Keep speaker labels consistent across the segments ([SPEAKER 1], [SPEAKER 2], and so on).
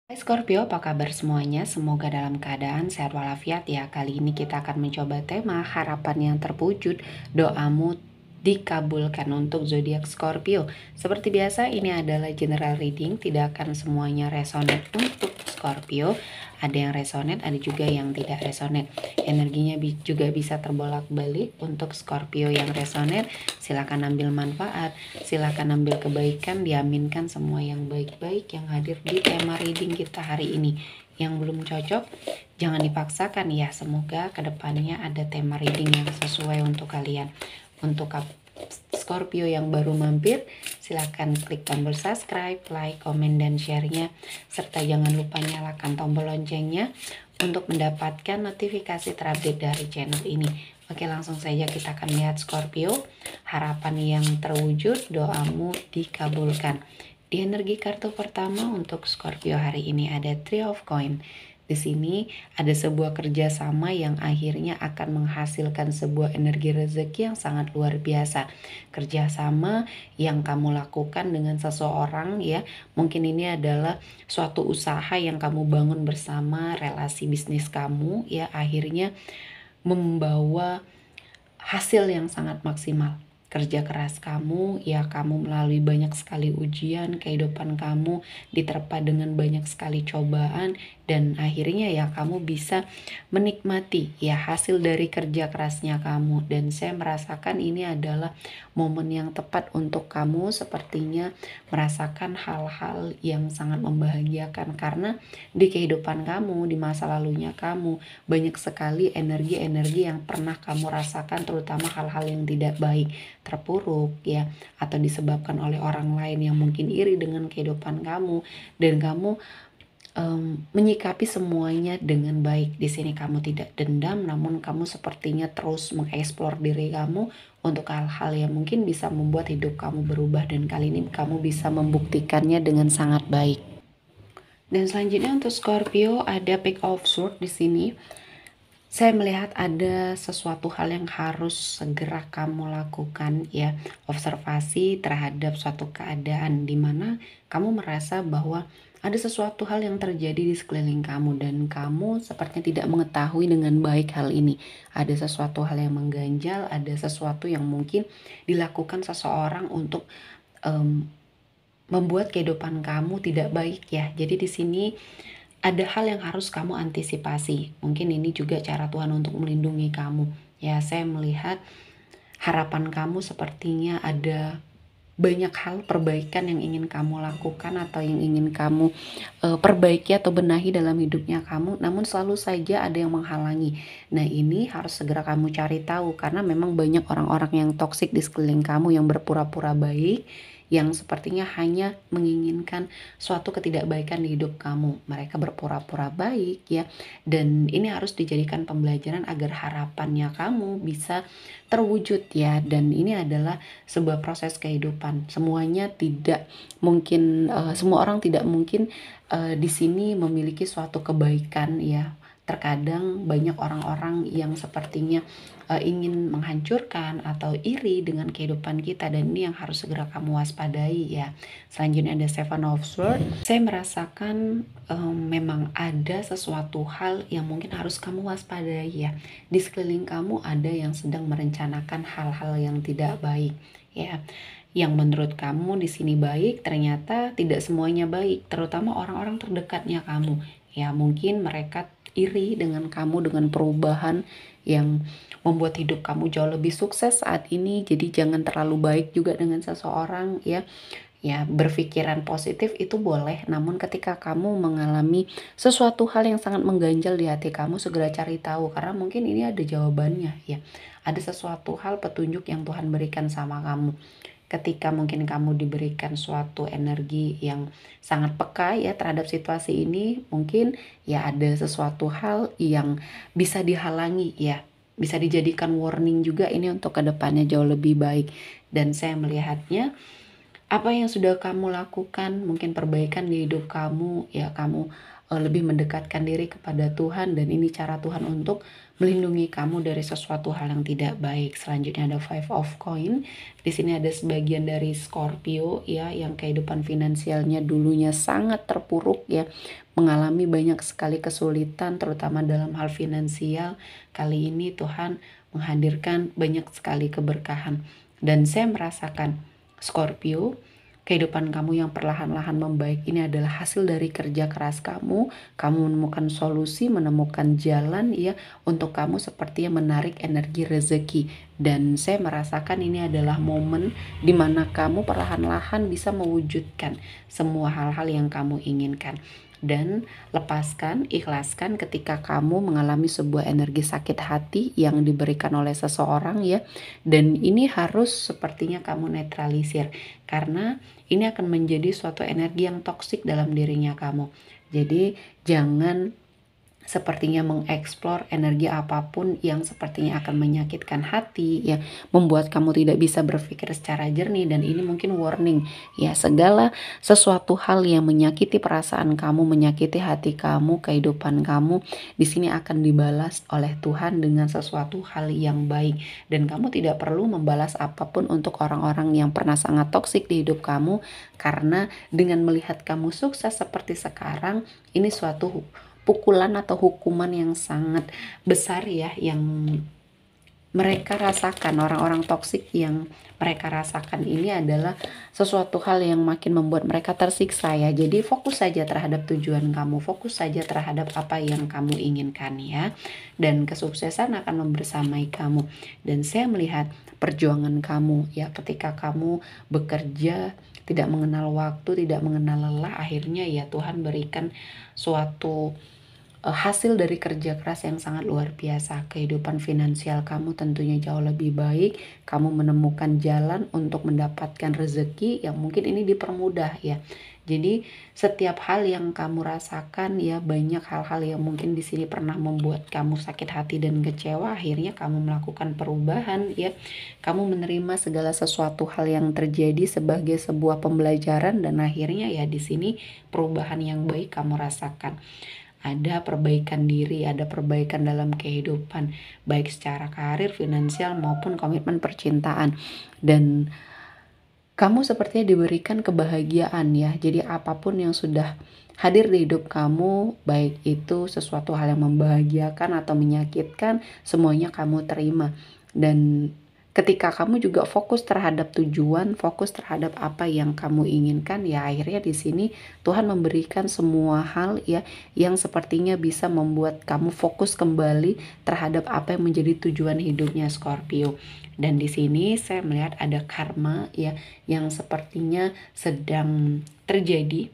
[SPEAKER 1] Hai Scorpio, apa kabar semuanya? Semoga dalam keadaan sehat walafiat ya. Kali ini kita akan mencoba tema harapan yang terwujud, doamu dikabulkan untuk zodiak Scorpio. Seperti biasa, ini adalah general reading, tidak akan semuanya resonate untuk Scorpio. Ada yang resonate, ada juga yang tidak resonate. Energinya juga bisa terbolak-balik. Untuk Scorpio yang resonate, silakan ambil manfaat, silakan ambil kebaikan, diaminkan semua yang baik-baik yang hadir di tema reading kita hari ini. Yang belum cocok, jangan dipaksakan ya. Semoga kedepannya ada tema reading yang sesuai untuk kalian. Untuk Scorpio yang baru mampir, silahkan klik tombol subscribe, like, komen, dan share-nya. Serta jangan lupa nyalakan tombol loncengnya untuk mendapatkan notifikasi terupdate dari channel ini. Oke, langsung saja kita akan lihat Scorpio. Harapan yang terwujud, doamu dikabulkan. Di energi kartu pertama untuk Scorpio hari ini ada Three of Coin. Di sini ada sebuah kerjasama yang akhirnya akan menghasilkan sebuah energi rezeki yang sangat luar biasa. Kerjasama yang kamu lakukan dengan seseorang ya, mungkin ini adalah suatu usaha yang kamu bangun bersama, relasi bisnis kamu ya, akhirnya membawa hasil yang sangat maksimal. Kerja keras kamu, ya kamu melalui banyak sekali ujian, kehidupan kamu diterpa dengan banyak sekali cobaan, dan akhirnya ya kamu bisa menikmati ya hasil dari kerja kerasnya kamu. Dan saya merasakan ini adalah momen yang tepat untuk kamu sepertinya merasakan hal-hal yang sangat membahagiakan, karena di kehidupan kamu, di masa lalunya kamu, banyak sekali energi-energi yang pernah kamu rasakan, terutama hal-hal yang tidak baik, terpuruk ya, atau disebabkan oleh orang lain yang mungkin iri dengan kehidupan kamu, dan kamu menyikapi semuanya dengan baik. Di sini kamu tidak dendam, namun kamu sepertinya terus mengeksplor diri kamu untuk hal-hal yang mungkin bisa membuat hidup kamu berubah, dan kali ini kamu bisa membuktikannya dengan sangat baik. Dan selanjutnya untuk Scorpio ada Page of Swords di sini. Saya melihat ada sesuatu hal yang harus segera kamu lakukan ya, observasi terhadap suatu keadaan di mana kamu merasa bahwa ada sesuatu hal yang terjadi di sekeliling kamu dan kamu sepertinya tidak mengetahui dengan baik hal ini. Ada sesuatu hal yang mengganjal, ada sesuatu yang mungkin dilakukan seseorang untuk membuat kehidupan kamu tidak baik ya. Jadi di sini ada hal yang harus kamu antisipasi. Mungkin ini juga cara Tuhan untuk melindungi kamu. Ya, saya melihat harapan kamu sepertinya ada banyak hal perbaikan yang ingin kamu lakukan atau yang ingin kamu perbaiki atau benahi dalam hidupnya kamu, namun selalu saja ada yang menghalangi. Nah, ini harus segera kamu cari tahu, karena memang banyak orang-orang yang toksik di sekeliling kamu yang berpura-pura baik, yang sepertinya hanya menginginkan suatu ketidakbaikan di hidup kamu. Mereka berpura-pura baik ya, dan ini harus dijadikan pembelajaran agar harapannya kamu bisa terwujud ya. Dan ini adalah sebuah proses kehidupan. Semuanya tidak mungkin, semua orang tidak mungkin di sini memiliki suatu kebaikan ya. Terkadang banyak orang-orang yang sepertinya ingin menghancurkan atau iri dengan kehidupan kita, dan ini yang harus segera kamu waspadai ya. Selanjutnya ada Seven of Swords. Saya merasakan memang ada sesuatu hal yang mungkin harus kamu waspadai ya. Di sekeliling kamu ada yang sedang merencanakan hal-hal yang tidak baik ya. Yang menurut kamu di sini baik, ternyata tidak semuanya baik, terutama orang-orang terdekatnya kamu. Ya, mungkin mereka iri dengan kamu, dengan perubahan yang membuat hidup kamu jauh lebih sukses saat ini. Jadi jangan terlalu baik juga dengan seseorang ya. Ya, berpikiran positif itu boleh, namun ketika kamu mengalami sesuatu hal yang sangat mengganjal di hati kamu, segera cari tahu, karena mungkin ini ada jawabannya ya. Ada sesuatu hal petunjuk yang Tuhan berikan sama kamu. Ketika mungkin kamu diberikan suatu energi yang sangat peka ya terhadap situasi ini, mungkin ya ada sesuatu hal yang bisa dihalangi ya, bisa dijadikan warning juga ini untuk kedepannya jauh lebih baik. Dan saya melihatnya Apa yang sudah kamu lakukan, mungkin perbaikan di hidup kamu, ya kamu lebih mendekatkan diri kepada Tuhan, dan ini cara Tuhan untuk melindungi kamu dari sesuatu hal yang tidak baik. Selanjutnya ada Five of Coin. Di sini ada sebagian dari Scorpio ya yang kehidupan finansialnya dulunya sangat terpuruk ya, mengalami banyak sekali kesulitan terutama dalam hal finansial. Kali ini Tuhan menghadirkan banyak sekali keberkahan, dan saya merasakan Scorpio, kehidupan kamu yang perlahan-lahan membaik ini adalah hasil dari kerja keras kamu. Kamu menemukan solusi, menemukan jalan ya untuk kamu sepertinya menarik energi rezeki. Dan saya merasakan ini adalah momen di mana kamu perlahan-lahan bisa mewujudkan semua hal-hal yang kamu inginkan. Dan lepaskan, ikhlaskan ketika kamu mengalami sebuah energi sakit hati yang diberikan oleh seseorang ya. Dan ini harus sepertinya kamu netralisir, karena ini akan menjadi suatu energi yang toksik dalam dirinya kamu. Jadi jangan sepertinya mengeksplor energi apapun yang sepertinya akan menyakitkan hati ya, membuat kamu tidak bisa berpikir secara jernih. Dan ini mungkin warning ya, segala sesuatu hal yang menyakiti perasaan kamu, menyakiti hati kamu, kehidupan kamu di sini akan dibalas oleh Tuhan dengan sesuatu hal yang baik. Dan kamu tidak perlu membalas apapun untuk orang-orang yang pernah sangat toksik di hidup kamu, karena dengan melihat kamu sukses seperti sekarang, ini suatu pukulan atau hukuman yang sangat besar ya yang mereka rasakan. Orang-orang toksik yang mereka rasakan ini adalah sesuatu hal yang makin membuat mereka tersiksa ya. Jadi fokus saja terhadap tujuan kamu, fokus saja terhadap apa yang kamu inginkan ya, dan kesuksesan akan membersamai kamu. Dan saya melihat perjuangan kamu ya, ketika kamu bekerja tidak mengenal waktu, tidak mengenal lelah, akhirnya ya Tuhan berikan suatu hasil dari kerja keras yang sangat luar biasa. Kehidupan finansial kamu tentunya jauh lebih baik. Kamu menemukan jalan untuk mendapatkan rezeki yang mungkin ini dipermudah ya. Jadi setiap hal yang kamu rasakan ya, banyak hal-hal yang mungkin di sini pernah membuat kamu sakit hati dan kecewa, akhirnya kamu melakukan perubahan ya. Kamu menerima segala sesuatu hal yang terjadi sebagai sebuah pembelajaran, dan akhirnya ya di sini perubahan yang baik kamu rasakan. Ada perbaikan diri, ada perbaikan dalam kehidupan, baik secara karir, finansial, maupun komitmen percintaan. Dan kamu sepertinya diberikan kebahagiaan ya. Jadi apapun yang sudah hadir di hidup kamu, baik itu sesuatu hal yang membahagiakan atau menyakitkan, semuanya kamu terima. Dan ketika kamu juga fokus terhadap tujuan, fokus terhadap apa yang kamu inginkan, ya akhirnya di sini Tuhan memberikan semua hal ya yang sepertinya bisa membuat kamu fokus kembali terhadap apa yang menjadi tujuan hidupnya Scorpio. Dan di sini saya melihat ada karma ya yang sepertinya sedang terjadi,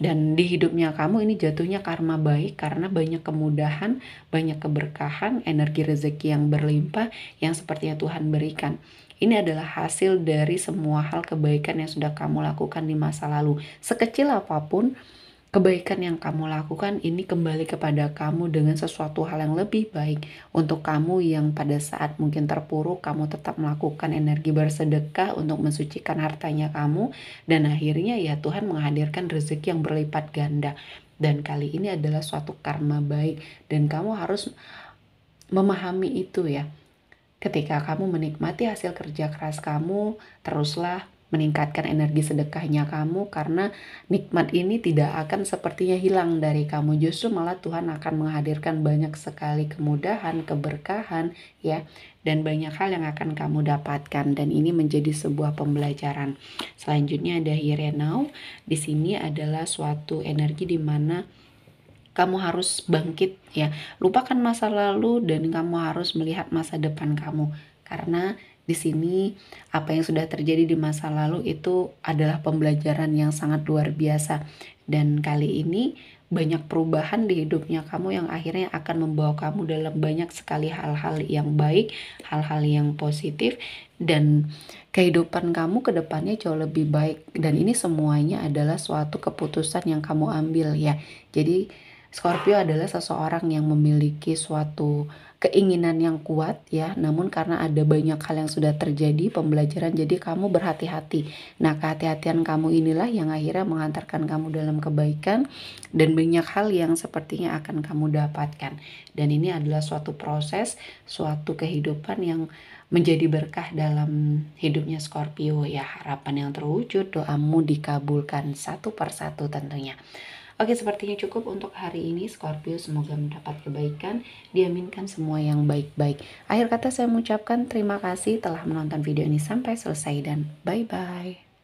[SPEAKER 1] dan di hidupnya kamu ini jatuhnya karma baik karena banyak kemudahan, banyak keberkahan, energi rezeki yang berlimpah yang sepertinya Tuhan berikan. Ini adalah hasil dari semua hal kebaikan yang sudah kamu lakukan di masa lalu. Sekecil apapun kebaikan yang kamu lakukan ini kembali kepada kamu dengan sesuatu hal yang lebih baik. Untuk kamu yang pada saat mungkin terpuruk, kamu tetap melakukan energi bersedekah untuk mensucikan hartanya kamu, dan akhirnya ya Tuhan menghadirkan rezeki yang berlipat ganda. Dan kali ini adalah suatu karma baik, dan kamu harus memahami itu ya. Ketika kamu menikmati hasil kerja keras kamu, teruslah meningkatkan energi sedekahnya kamu, karena nikmat ini tidak akan sepertinya hilang dari kamu. Justru malah Tuhan akan menghadirkan banyak sekali kemudahan, keberkahan ya, dan banyak hal yang akan kamu dapatkan, dan ini menjadi sebuah pembelajaran. Selanjutnya ada Here Now. Di sini adalah suatu energi di mana kamu harus bangkit ya. Lupakan masa lalu dan kamu harus melihat masa depan kamu. Karena di sini apa yang sudah terjadi di masa lalu itu adalah pembelajaran yang sangat luar biasa. Dan kali ini banyak perubahan di hidupnya kamu yang akhirnya akan membawa kamu dalam banyak sekali hal-hal yang baik, hal-hal yang positif, dan kehidupan kamu ke depannya jauh lebih baik. Dan ini semuanya adalah suatu keputusan yang kamu ambil ya. Jadi Scorpio adalah seseorang yang memiliki suatu keinginan yang kuat ya, namun karena ada banyak hal yang sudah terjadi pembelajaran, jadi kamu berhati-hati. Nah, kehati-hatian kamu inilah yang akhirnya mengantarkan kamu dalam kebaikan dan banyak hal yang sepertinya akan kamu dapatkan. Dan ini adalah suatu proses, suatu kehidupan yang menjadi berkah dalam hidupnya Scorpio ya. Harapan yang terwujud, doamu dikabulkan satu persatu tentunya. Oke, sepertinya cukup untuk hari ini Scorpio. Semoga mendapat kebaikan, diaminkan semua yang baik-baik. Akhir kata saya mengucapkan terima kasih telah menonton video ini sampai selesai dan bye-bye.